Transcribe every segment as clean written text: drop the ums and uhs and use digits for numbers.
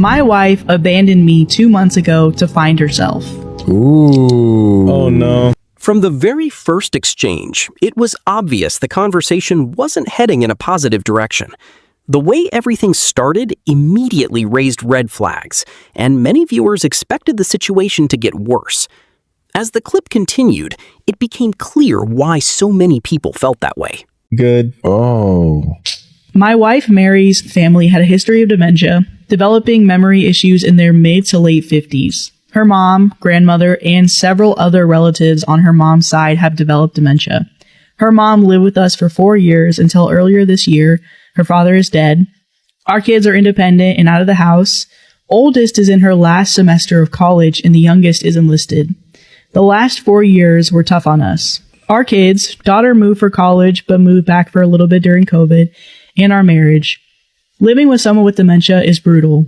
My wife abandoned me 2 months ago to find herself. Ooh. Oh no. From the very first exchange, it was obvious the conversation wasn't heading in a positive direction. The way everything started immediately raised red flags, and many viewers expected the situation to get worse. As the clip continued, it became clear why so many people felt that way. Good. Oh. My wife Mary's family had a history of dementia, developing memory issues in their mid to late 50s. Her mom, grandmother, and several other relatives on her mom's side have developed dementia. Her mom lived with us for 4 years until earlier this year. Her father is dead. Our kids are independent and out of the house. Oldest is in her last semester of college and the youngest is enlisted. The last 4 years were tough on us. Our kids, daughter moved for college but moved back for a little bit during COVID, and our marriage. Living with someone with dementia is brutal.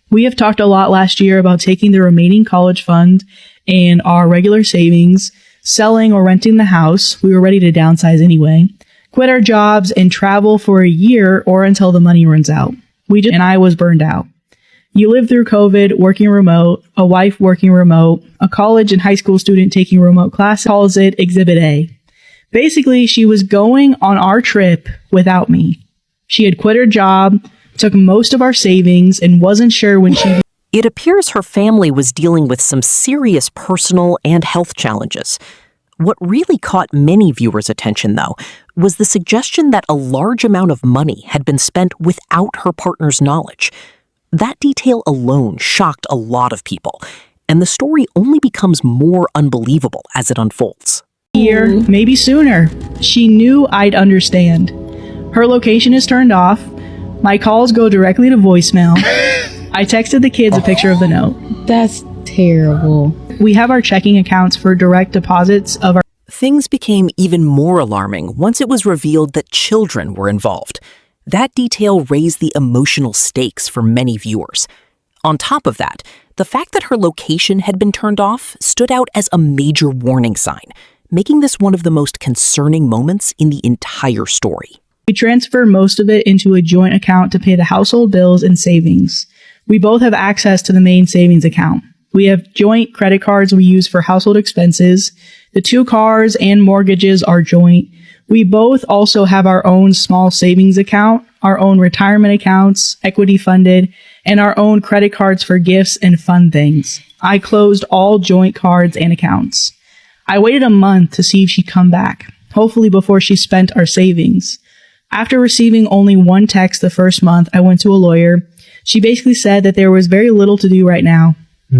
We have talked a lot last year about taking the remaining college fund and our regular savings, selling or renting the house. We were ready to downsize anyway. Quit our jobs and travel for a year or until the money runs out. And I was burned out. You live through COVID, working remote, a wife working remote, a college and high school student taking remote classes, calls it Exhibit A. Basically, she was going on our trip without me. She had quit her job, took most of our savings, and wasn't sure when she... It appears her family was dealing with some serious personal and health challenges. What really caught many viewers' attention, though, was the suggestion that a large amount of money had been spent without her partner's knowledge. That detail alone shocked a lot of people, and the story only becomes more unbelievable as it unfolds. Year, maybe sooner. She knew I'd understand. Her location is turned off. My calls go directly to voicemail. I texted the kids a picture of the note. That's terrible. We have our checking accounts for direct deposits of our... Things became even more alarming once it was revealed that children were involved. That detail raised the emotional stakes for many viewers. On top of that, the fact that her location had been turned off stood out as a major warning sign, making this one of the most concerning moments in the entire story. We transfer most of it into a joint account to pay the household bills and savings. We both have access to the main savings account. We have joint credit cards we use for household expenses. The 2 cars and mortgages are joint. We both also have our own small savings account, our own retirement accounts, equity funded, and our own credit cards for gifts and fun things. I closed all joint cards and accounts. I waited a month to see if she'd come back, hopefully before she spent our savings. After receiving only one text the first month, I went to a lawyer. She basically said that there was very little to do right now,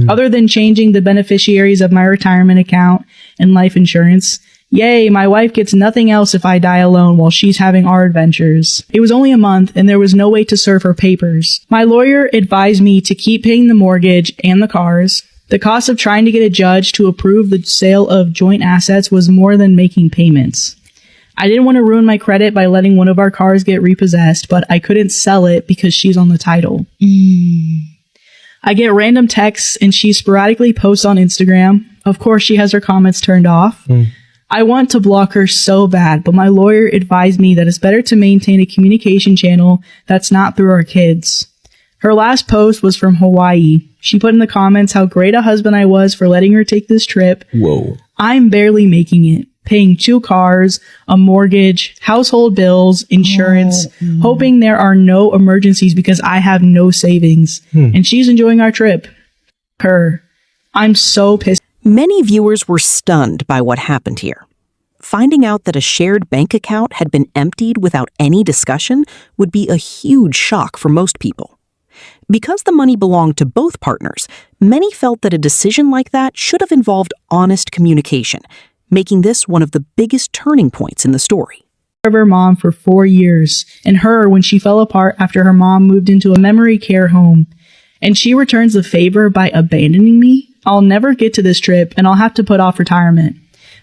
other than changing the beneficiaries of my retirement account and life insurance. Yay, my wife gets nothing else if I die alone while she's having our adventures. It was only a month and there was no way to serve her papers. My lawyer advised me to keep paying the mortgage and the cars. The cost of trying to get a judge to approve the sale of joint assets was more than making payments. I didn't want to ruin my credit by letting one of our cars get repossessed, but I couldn't sell it because she's on the title. I get random texts and she sporadically posts on Instagram. Of course, she has her comments turned off. I want to block her so bad, but my lawyer advised me that it's better to maintain a communication channel that's not through our kids. Her last post was from Hawaii. She put in the comments how great a husband I was for letting her take this trip. Whoa. I'm barely making it, paying 2 cars, a mortgage, household bills, insurance, hoping there are no emergencies because I have no savings. And she's enjoying our trip. I'm so pissed. Many viewers were stunned by what happened here. Finding out that a shared bank account had been emptied without any discussion would be a huge shock for most people. Because the money belonged to both partners, many felt that a decision like that should have involved honest communication, making this one of the biggest turning points in the story. Of her mom for 4 years, and her when she fell apart after her mom moved into a memory care home. And she returns the favor by abandoning me? I'll never get to this trip, and I'll have to put off retirement.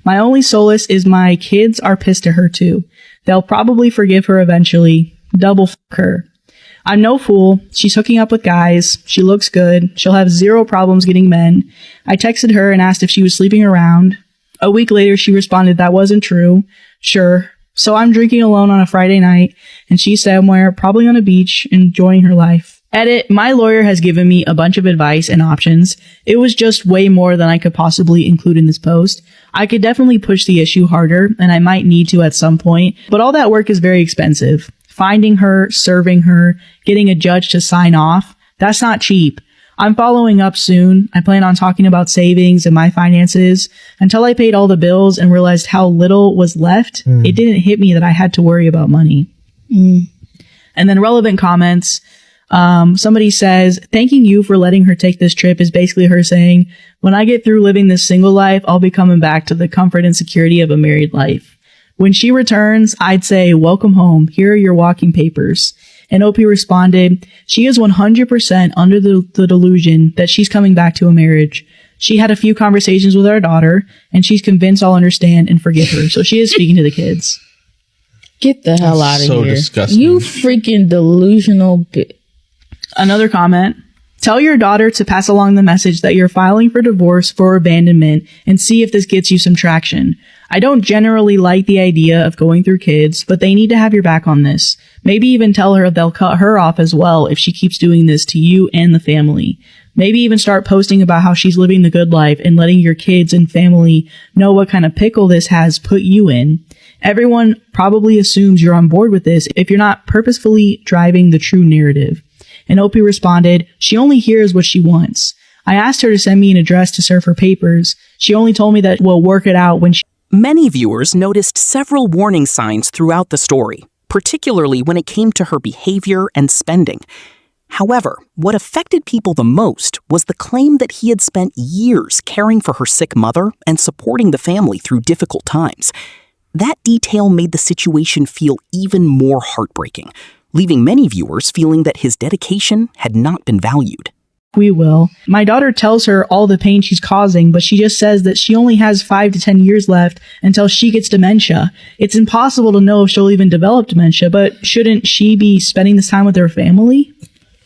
My only solace is my kids are pissed at her too. They'll probably forgive her eventually. Double f*** her. I'm no fool. She's hooking up with guys. She looks good. She'll have 0 problems getting men. I texted her and asked if she was sleeping around. A week later, she responded that wasn't true. Sure. So I'm drinking alone on a Friday night, and she's somewhere, probably on a beach, enjoying her life. Edit, my lawyer has given me a bunch of advice and options. It was just way more than I could possibly include in this post. I could definitely push the issue harder, and I might need to at some point, but all that work is very expensive. Finding her, serving her, getting a judge to sign off, that's not cheap. I'm following up soon. I plan on talking about savings and my finances. Until I paid all the bills and realized how little was left, it didn't hit me that I had to worry about money. And then relevant comments. Somebody says, thanking you for letting her take this trip is basically her saying, when I get through living this single life, I'll be coming back to the comfort and security of a married life. When she returns, I'd say, welcome home. Here are your walking papers. And OP responded, she is 100% under the delusion that she's coming back to a marriage. She had a few conversations with our daughter, and she's convinced I'll understand and forgive her. So she is speaking to the kids. Get the hell out of so here. disgusting. You freaking delusional bitch. Another comment. Tell your daughter to pass along the message that you're filing for divorce for abandonment and see if this gets you some traction. I don't generally like the idea of going through kids, but they need to have your back on this. Maybe even tell her they'll cut her off as well if she keeps doing this to you and the family. Maybe even start posting about how she's living the good life and letting your kids and family know what kind of pickle this has put you in. Everyone probably assumes you're on board with this if you're not purposefully driving the true narrative. And Opie responded, she only hears what she wants. I asked her to send me an address to serve her papers. She only told me that we'll work it out when she... Many viewers noticed several warning signs throughout the story, particularly when it came to her behavior and spending. However, what affected people the most was the claim that he had spent years caring for her sick mother and supporting the family through difficult times. That detail made the situation feel even more heartbreaking, leaving many viewers feeling that his dedication had not been valued. We will. My daughter tells her all the pain she's causing, but she just says that she only has 5 to 10 years left until she gets dementia. It's impossible to know if she'll even develop dementia, but shouldn't she be spending this time with her family?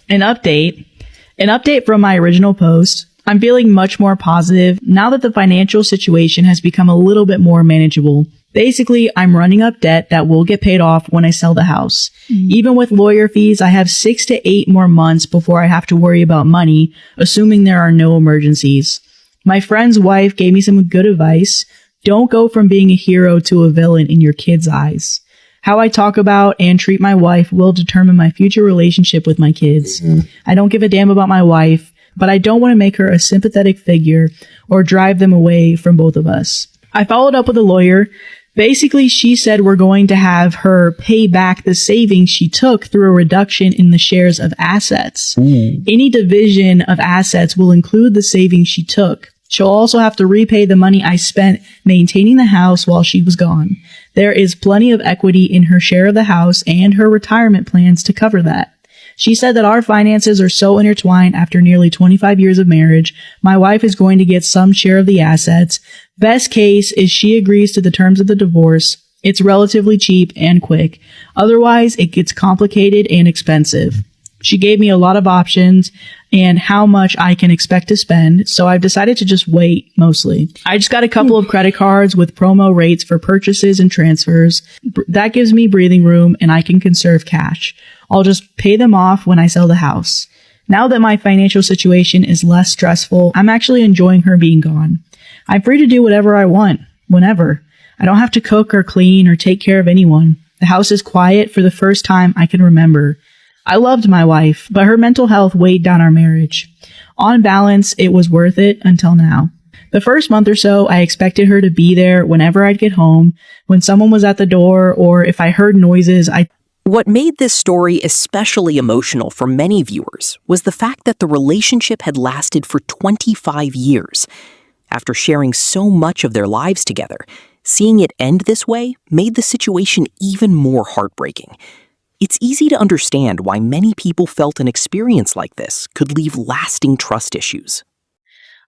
An update from my original post. I'm feeling much more positive now that the financial situation has become a little bit more manageable. Basically, I'm running up debt that will get paid off when I sell the house. Even with lawyer fees, I have 6 to 8 more months before I have to worry about money, assuming there are no emergencies. My friend's wife gave me some good advice. Don't go from being a hero to a villain in your kids' eyes. How I talk about and treat my wife will determine my future relationship with my kids. I don't give a damn about my wife, but I don't want to make her a sympathetic figure or drive them away from both of us. I followed up with a lawyer. Basically, she said we're going to have her pay back the savings she took through a reduction in the shares of assets. Any division of assets will include the savings she took. She'll also have to repay the money I spent maintaining the house while she was gone. There is plenty of equity in her share of the house and her retirement plans to cover that. She said that our finances are so intertwined after nearly 25 years of marriage, my wife is going to get some share of the assets. Best case is she agrees to the terms of the divorce. It's relatively cheap and quick. Otherwise, it gets complicated and expensive. She gave me a lot of options and how much I can expect to spend, so I've decided to just wait mostly. I just got a couple of credit cards with promo rates for purchases and transfers. That gives me breathing room and I can conserve cash. I'll just pay them off when I sell the house. Now that my financial situation is less stressful, I'm actually enjoying her being gone. I'm free to do whatever I want, whenever. I don't have to cook or clean or take care of anyone. The house is quiet for the first time I can remember. I loved my wife, but her mental health weighed down our marriage. On balance, it was worth it until now. The first month or so, I expected her to be there whenever I'd get home, when someone was at the door, or if I heard noises, What made this story especially emotional for many viewers was the fact that the relationship had lasted for 25 years. After sharing so much of their lives together, seeing it end this way made the situation even more heartbreaking. It's easy to understand why many people felt an experience like this could leave lasting trust issues.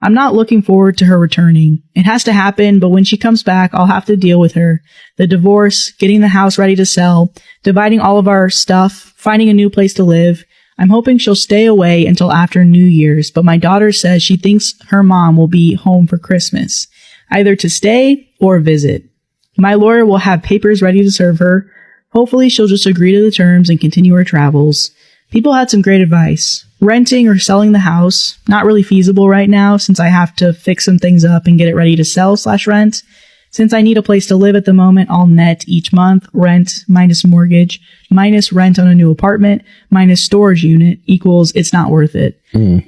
I'm not looking forward to her returning. It has to happen, but when she comes back, I'll have to deal with her. The divorce, getting the house ready to sell, dividing all of our stuff, finding a new place to live. I'm hoping she'll stay away until after New Year's, but my daughter says she thinks her mom will be home for Christmas, either to stay or visit. My lawyer will have papers ready to serve her. Hopefully she'll just agree to the terms and continue her travels. People had some great advice. Renting or selling the house, not really feasible right now since I have to fix some things up and get it ready to sell/rent. Since I need a place to live at the moment, I'll net each month rent minus mortgage minus rent on a new apartment minus storage unit equals it's not worth it.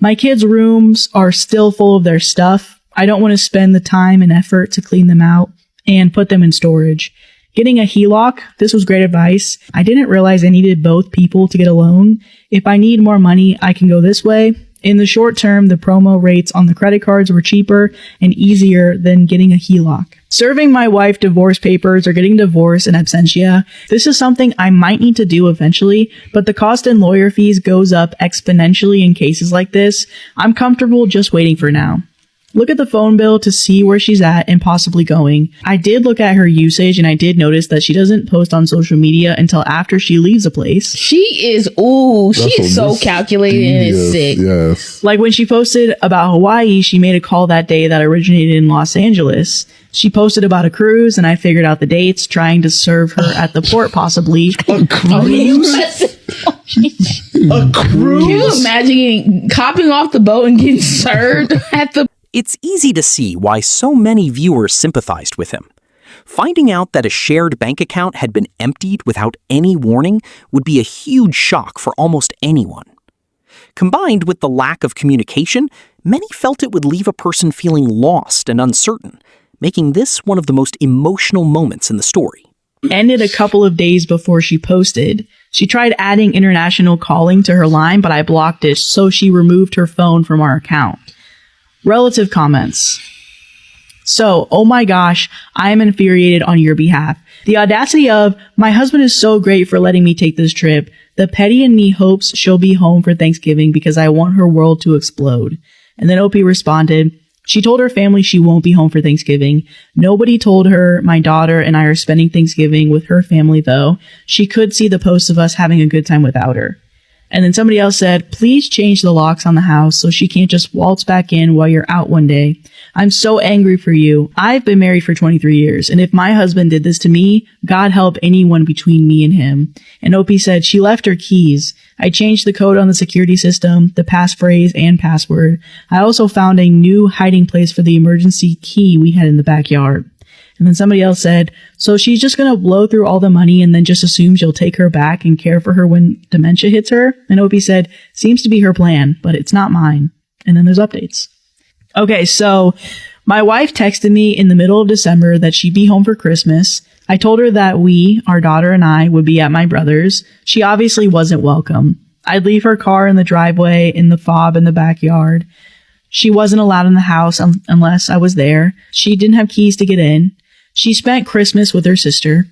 My kids' rooms are still full of their stuff. I don't want to spend the time and effort to clean them out and put them in storage. Getting a HELOC, this was great advice. I didn't realize I needed both people to get a loan. If I need more money, I can go this way. In the short term, the promo rates on the credit cards were cheaper and easier than getting a HELOC. Serving my wife divorce papers or getting divorced in absentia, this is something I might need to do eventually, but the cost in lawyer fees goes up exponentially in cases like this. I'm comfortable just waiting for now. Look at the phone bill to see where she's at and possibly going. I did look at her usage and I did notice that she doesn't post on social media until after she leaves a place. She is so calculated and it's sick. Yes. Like when she posted about Hawaii, she made a call that day that originated in Los Angeles. She posted about a cruise and I figured out the dates, trying to serve her at the port possibly. A cruise? A cruise? Can you imagine hopping off the boat and getting served at the... It's easy to see why so many viewers sympathized with him. Finding out that a shared bank account had been emptied without any warning would be a huge shock for almost anyone. Combined with the lack of communication, many felt it would leave a person feeling lost and uncertain, making this one of the most emotional moments in the story. Ended a couple of days before she posted. She tried adding international calling to her line, but I blocked it, so she removed her phone from our account. Relative comments. So, oh my gosh, I am infuriated on your behalf. The audacity of, my husband is so great for letting me take this trip. The petty in me hopes she'll be home for Thanksgiving because I want her world to explode. And then Opie responded, she told her family she won't be home for Thanksgiving. Nobody told her my daughter and I are spending Thanksgiving with her family though. She could see the posts of us having a good time without her. And then somebody else said, please change the locks on the house so she can't just waltz back in while you're out one day. I'm so angry for you. I've been married for 23 years, and if my husband did this to me, God help anyone between me and him. And Opie said she left her keys. I changed the code on the security system, the passphrase, and password. I also found a new hiding place for the emergency key we had in the backyard. And then somebody else said, so she's just going to blow through all the money and then just assumes you'll take her back and care for her when dementia hits her? And Opie said, seems to be her plan, but it's not mine. And then there's updates. Okay, so my wife texted me in the middle of December that she'd be home for Christmas. I told her that we, our daughter and I, would be at my brother's. She obviously wasn't welcome. I'd leave her car in the driveway, in the fob in the backyard. She wasn't allowed in the house unless I was there. She didn't have keys to get in. She spent Christmas with her sister.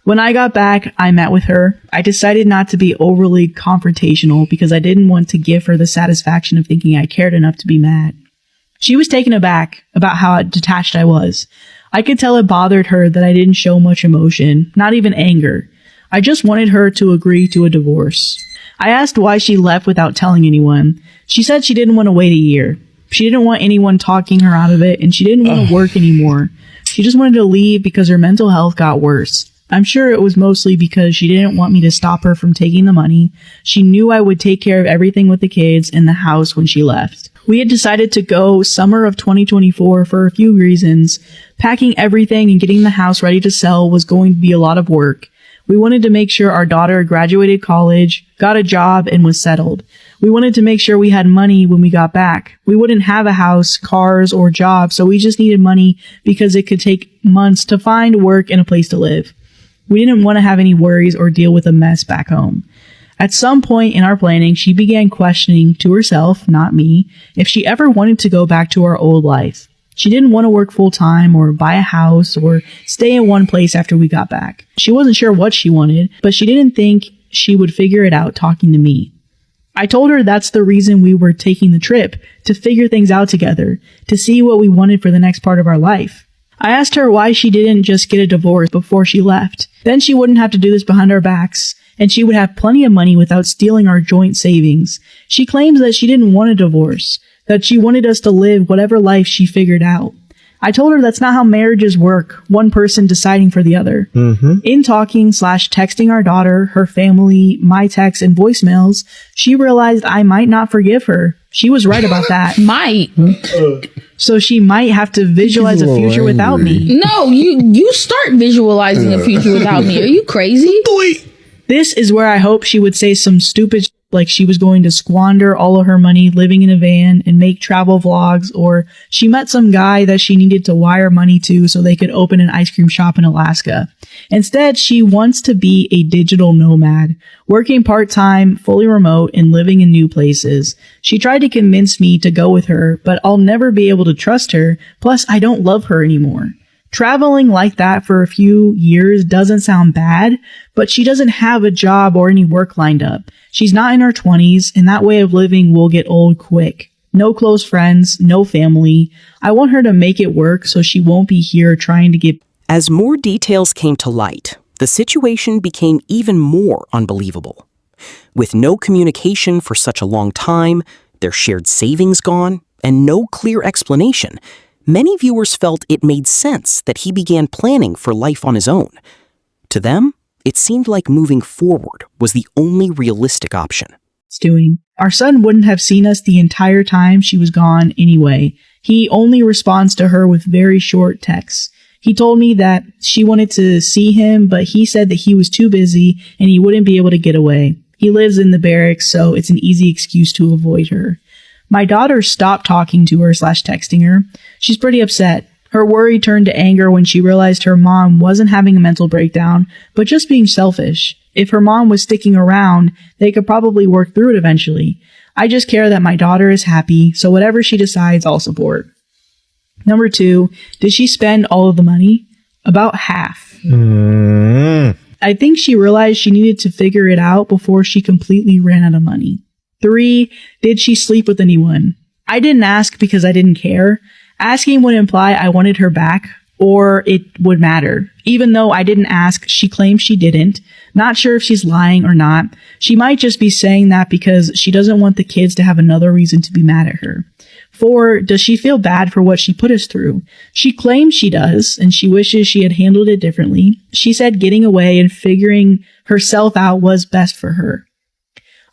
When I got back, I met with her. I decided not to be overly confrontational because I didn't want to give her the satisfaction of thinking I cared enough to be mad. She was taken aback about how detached I was. I could tell it bothered her that I didn't show much emotion, not even anger. I just wanted her to agree to a divorce. I asked why she left without telling anyone. She said she didn't want to wait a year. She didn't want anyone talking her out of it, and she didn't want to work anymore. She just wanted to leave because her mental health got worse. I'm sure it was mostly because she didn't want me to stop her from taking the money. She knew I would take care of everything with the kids and the house when she left. We had decided to go summer of 2024 for a few reasons. Packing everything and getting the house ready to sell was going to be a lot of work. We wanted to make sure our daughter graduated college, got a job, and was settled. We wanted to make sure we had money when we got back. We wouldn't have a house, cars, or job, so we just needed money because it could take months to find work and a place to live. We didn't want to have any worries or deal with a mess back home. At some point in our planning, she began questioning to herself, not me, if she ever wanted to go back to our old life. She didn't want to work full-time or buy a house or stay in one place after we got back. She wasn't sure what she wanted, but she didn't think she would figure it out talking to me. I told her that's the reason we were taking the trip, to figure things out together, to see what we wanted for the next part of our life. I asked her why she didn't just get a divorce before she left. Then she wouldn't have to do this behind our backs, and she would have plenty of money without stealing our joint savings. She claims that she didn't want a divorce, that she wanted us to live whatever life she figured out. I told her that's not how marriages work, one person deciding for the other. In talking/texting our daughter, her family, my texts, and voicemails, she realized I might not forgive her. She was right about that. Might. So she might have to visualize a future without me. No, you start visualizing a future without me. Are you crazy? This is where I hope she would say some stupid like she was going to squander all of her money living in a van and make travel vlogs, or she met some guy that she needed to wire money to so they could open an ice cream shop in Alaska. Instead, she wants to be a digital nomad, working part-time, fully remote, and living in new places. She tried to convince me to go with her, but I'll never be able to trust her, plus I don't love her anymore. Traveling like that for a few years doesn't sound bad, but she doesn't have a job or any work lined up. She's not in her 20s, and that way of living will get old quick. No close friends, no family. I want her to make it work so she won't be here trying to get... As more details came to light, the situation became even more unbelievable. With no communication for such a long time, their shared savings gone, and no clear explanation, many viewers felt it made sense that he began planning for life on his own. To them, it seemed like moving forward was the only realistic option. Doing. Our son wouldn't have seen us the entire time she was gone anyway. He only responds to her with very short texts. He told me that she wanted to see him, but he said that he was too busy and he wouldn't be able to get away. He lives in the barracks, so it's an easy excuse to avoid her. My daughter stopped talking to her/texting her. She's pretty upset. Her worry turned to anger when she realized her mom wasn't having a mental breakdown, but just being selfish. If her mom was sticking around, they could probably work through it eventually. I just care that my daughter is happy, so whatever she decides, I'll support. Number 2, did she spend all of the money? About half. I think she realized she needed to figure it out before she completely ran out of money. 3, did she sleep with anyone? I didn't ask because I didn't care. Asking would imply I wanted her back, or it would matter. Even though I didn't ask, she claims she didn't. Not sure if she's lying or not. She might just be saying that because she doesn't want the kids to have another reason to be mad at her. 4, does she feel bad for what she put us through? She claims she does, and she wishes she had handled it differently. She said getting away and figuring herself out was best for her.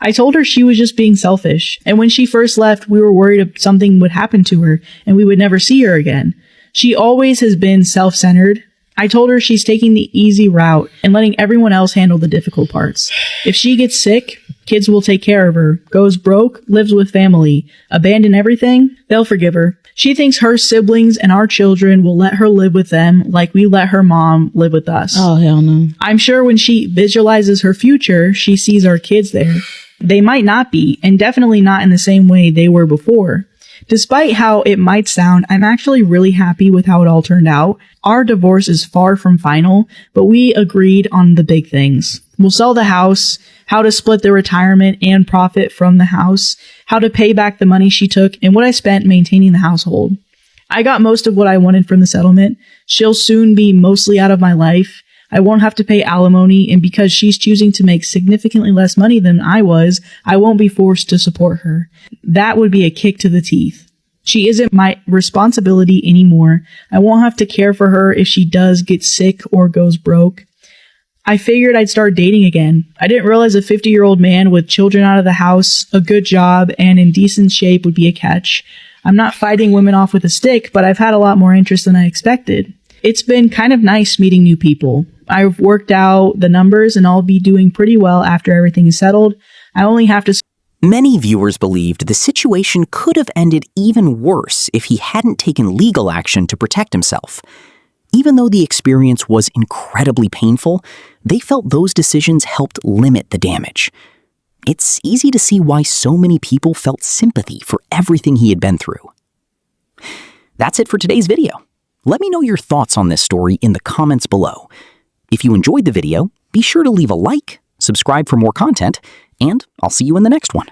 I told her she was just being selfish, and when she first left, we were worried something would happen to her and we would never see her again. She always has been self-centered. I told her she's taking the easy route and letting everyone else handle the difficult parts. If she gets sick, kids will take care of her. Goes broke, lives with family. Abandon everything, they'll forgive her. She thinks her siblings and our children will let her live with them like we let her mom live with us. Oh, hell no. I'm sure when she visualizes her future, she sees our kids there. They might not be, and definitely not in the same way they were before. Despite how it might sound, I'm actually really happy with how it all turned out. Our divorce is far from final, but we agreed on the big things. We'll sell the house, how to split the retirement and profit from the house, how to pay back the money she took, and what I spent maintaining the household. I got most of what I wanted from the settlement. She'll soon be mostly out of my life. I won't have to pay alimony, and because she's choosing to make significantly less money than I was, I won't be forced to support her. That would be a kick to the teeth. She isn't my responsibility anymore. I won't have to care for her if she does get sick or goes broke. I figured I'd start dating again. I didn't realize a 50-year-old man with children out of the house, a good job, and in decent shape would be a catch. I'm not fighting women off with a stick, but I've had a lot more interest than I expected. It's been kind of nice meeting new people. I've worked out the numbers and I'll be doing pretty well after everything is settled. I only have to... Many viewers believed the situation could have ended even worse if he hadn't taken legal action to protect himself. Even though the experience was incredibly painful, they felt those decisions helped limit the damage. It's easy to see why so many people felt sympathy for everything he had been through. That's it for today's video. Let me know your thoughts on this story in the comments below. If you enjoyed the video, be sure to leave a like, subscribe for more content, and I'll see you in the next one.